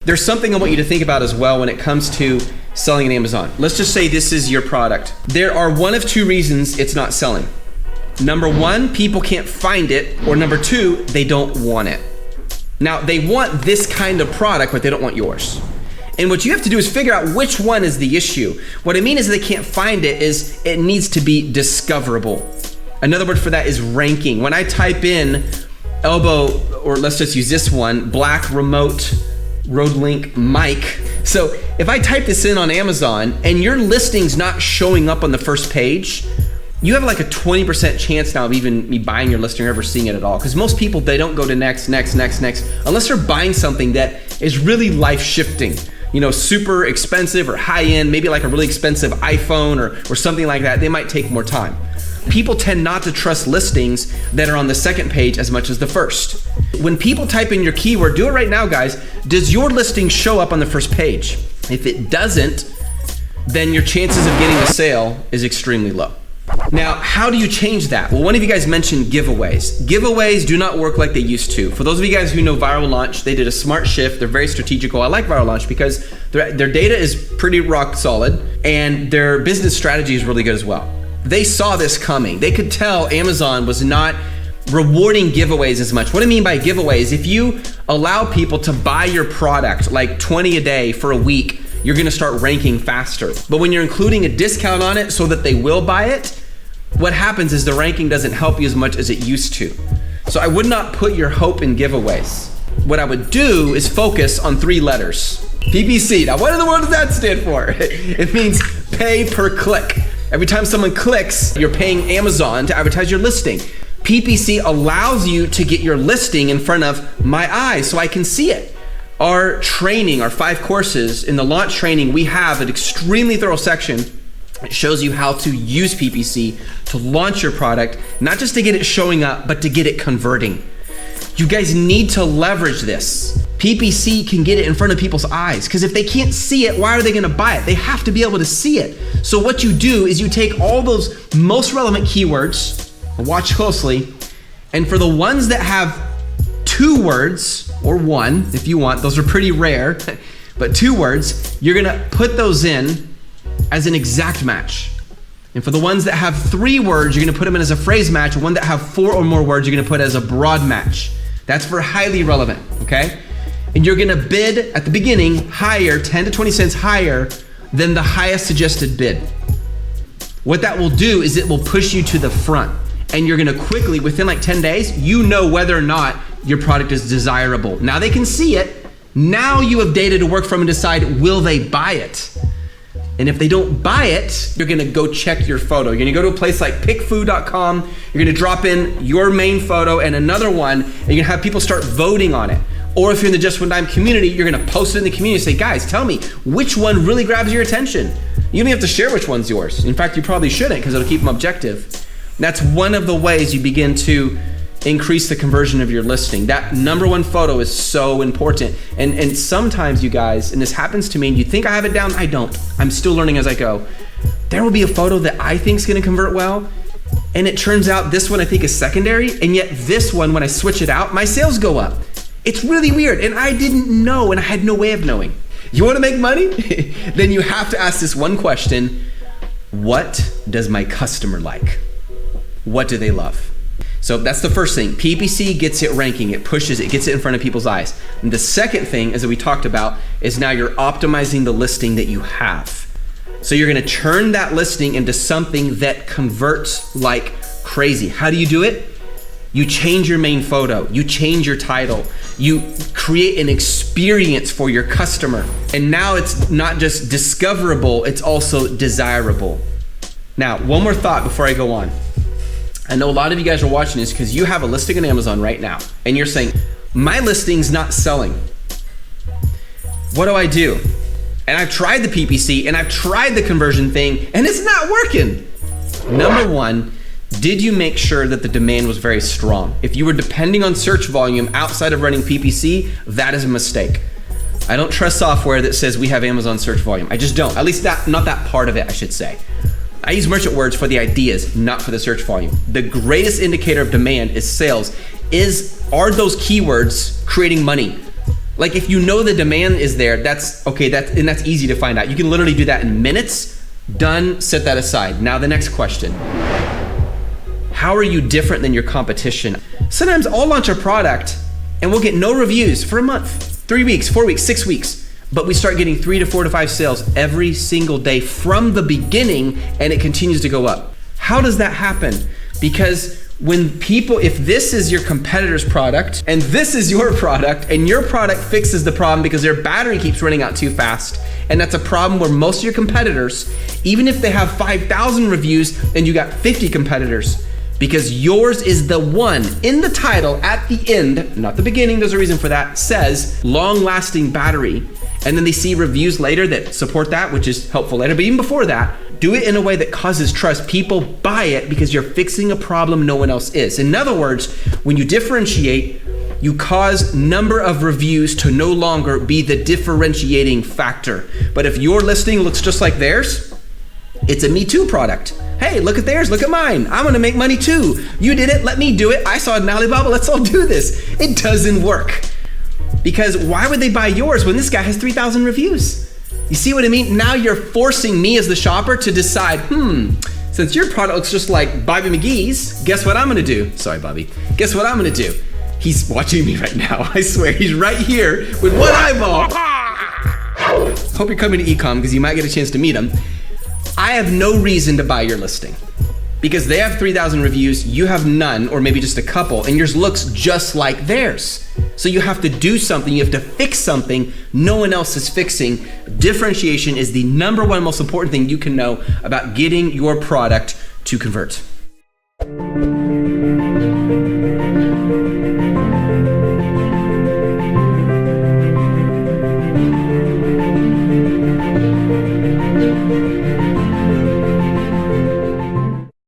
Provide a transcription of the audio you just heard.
There's something I want you to think about as well when it comes to selling on Amazon. Let's just say this is your product. There are one of two reasons it's not selling. Number one, people can't find it, or number two, they don't want it. Now, they want this kind of product, but they don't want yours. And what you have to do is figure out which one is the issue. What I mean is they can't find it is it needs to be discoverable. Another word for that is ranking. When I type in elbow, or let's just use this one, black remote road link mic. So if I type this in on Amazon and your listing's not showing up on the first page, you have like a 20% chance now of even me buying your listing or ever seeing it at all. Because most people, they don't go to next, unless they're buying something that is really life shifting. You know, super expensive or high end, maybe like a really expensive iPhone or something like that. They might take more time. People tend not to trust listings that are on the second page as much as the first. When people type in your keyword, do it right now, guys. Does your listing show up on the first page? If it doesn't, then your chances of getting a sale is extremely low. Now, how do you change that? Well, one of you guys mentioned giveaways. Giveaways do not work like they used to. For those of you guys who know Viral Launch, they did a smart shift. They're very strategical. I like Viral Launch because their data is pretty rock solid and their business strategy is really good as well. They saw this coming. They could tell Amazon was not rewarding giveaways as much. What I mean by giveaways, if you allow people to buy your product like 20 a day for a week, you're gonna start ranking faster. But when you're including a discount on it so that they will buy it, what happens is the ranking doesn't help you as much as it used to. So I would not put your hope in giveaways. What I would do is focus on 3 letters. PPC. Now, what in the world does that stand for? It means pay per click. Every time someone clicks, you're paying Amazon to advertise your listing. PPC allows you to get your listing in front of my eyes so I can see it. Our training, our 5 courses, in the launch training, we have an extremely thorough section. It shows you how to use PPC to launch your product, not just to get it showing up, but to get it converting. You guys need to leverage this. PPC can get it in front of people's eyes, because if they can't see it, why are they gonna buy it? They have to be able to see it. So what you do is you take all those most relevant keywords, watch closely, and for the ones that have 2 words, or 1 if you want, those are pretty rare, but 2 words, you're gonna put those in as an exact match. And for the ones that have 3 words, you're gonna put them in as a phrase match. One that have 4 or more words, you're gonna put as a broad match. That's for highly relevant, okay? And you're gonna bid at the beginning higher, 10 to 20 cents higher than the highest suggested bid. What that will do is it will push you to the front, and you're gonna quickly, within like 10 days, you know whether or not your product is desirable. Now they can see it. Now you have data to work from and decide, will they buy it? And if they don't buy it, you're gonna go check your photo. You're gonna go to a place like pickfood.com, you're gonna drop in your main photo and another one, and you're gonna have people start voting on it. Or if you're in the Just One Dime community, you're gonna post it in the community and say, guys, tell me which one really grabs your attention. You don't even have to share which one's yours. In fact, you probably shouldn't, because it'll keep them objective. That's one of the ways you begin to increase the conversion of your listing. That number 1 photo is so important. And sometimes you guys, and this happens to me, and you think I have it down, I don't. I'm still learning as I go. There will be a photo that I think is gonna convert well, and it turns out this one I think is secondary, and yet this one, when I switch it out, my sales go up. It's really weird, and I didn't know, and I had no way of knowing. You wanna make money? Then you have to ask this one question: what does my customer like? What do they love? So that's the first thing. PPC gets it ranking, it pushes it, gets it in front of people's eyes. And the second thing, as we talked about, is now you're optimizing the listing that you have. So you're gonna turn that listing into something that converts like crazy. How do you do it? You change your main photo, you change your title, you create an experience for your customer. And now it's not just discoverable, it's also desirable. Now, one more thought before I go on. I know a lot of you guys are watching this because you have a listing on Amazon right now and you're saying, my listing's not selling. What do I do? And I've tried the PPC and I've tried the conversion thing and it's not working. Number 1, did you make sure that the demand was very strong? If you were depending on search volume outside of running PPC, that is a mistake. I don't trust software that says we have Amazon search volume. I just don't, at least not that part of it, I should say. I use merchant words for the ideas, not for the search volume. The greatest indicator of demand is sales. Are those keywords creating money? Like if you know the demand is there, that's okay, and that's easy to find out. You can literally do that in minutes. Done, set that aside. Now the next question. How are you different than your competition? Sometimes I'll launch a product and we'll get no reviews for a month, 3 weeks, 4 weeks, 6 weeks. But we start getting 3 to 4 to 5 sales every single day from the beginning, and it continues to go up. How does that happen? Because if this is your competitor's product and this is your product, and your product fixes the problem because their battery keeps running out too fast, and that's a problem where most of your competitors, even if they have 5,000 reviews and you got 50 competitors, because yours is the one in the title at the end, not the beginning, there's a reason for that, says long-lasting battery, and then they see reviews later that support that, which is helpful later, but even before that, do it in a way that causes trust. People buy it because you're fixing a problem no one else is. In other words, when you differentiate, you cause number of reviews to no longer be the differentiating factor. But if your listing looks just like theirs, it's a Me Too product. Hey, look at theirs, look at mine. I'm gonna make money too. You did it, let me do it. I saw it in Alibaba, let's all do this. It doesn't work. Because why would they buy yours when this guy has 3,000 reviews? You see what I mean? Now you're forcing me as the shopper to decide, since your product looks just like Bobby McGee's, guess what I'm gonna do? Sorry, Bobby. Guess what I'm gonna do? He's watching me right now. I swear, he's right here with one eyeball. Hope you're coming to Ecom because you might get a chance to meet him. I have no reason to buy your listing because they have 3,000 reviews, you have none, or maybe just a couple, and yours looks just like theirs. So you have to do something, you have to fix something no one else is fixing. Differentiation is the number one most important thing you can know about getting your product to convert.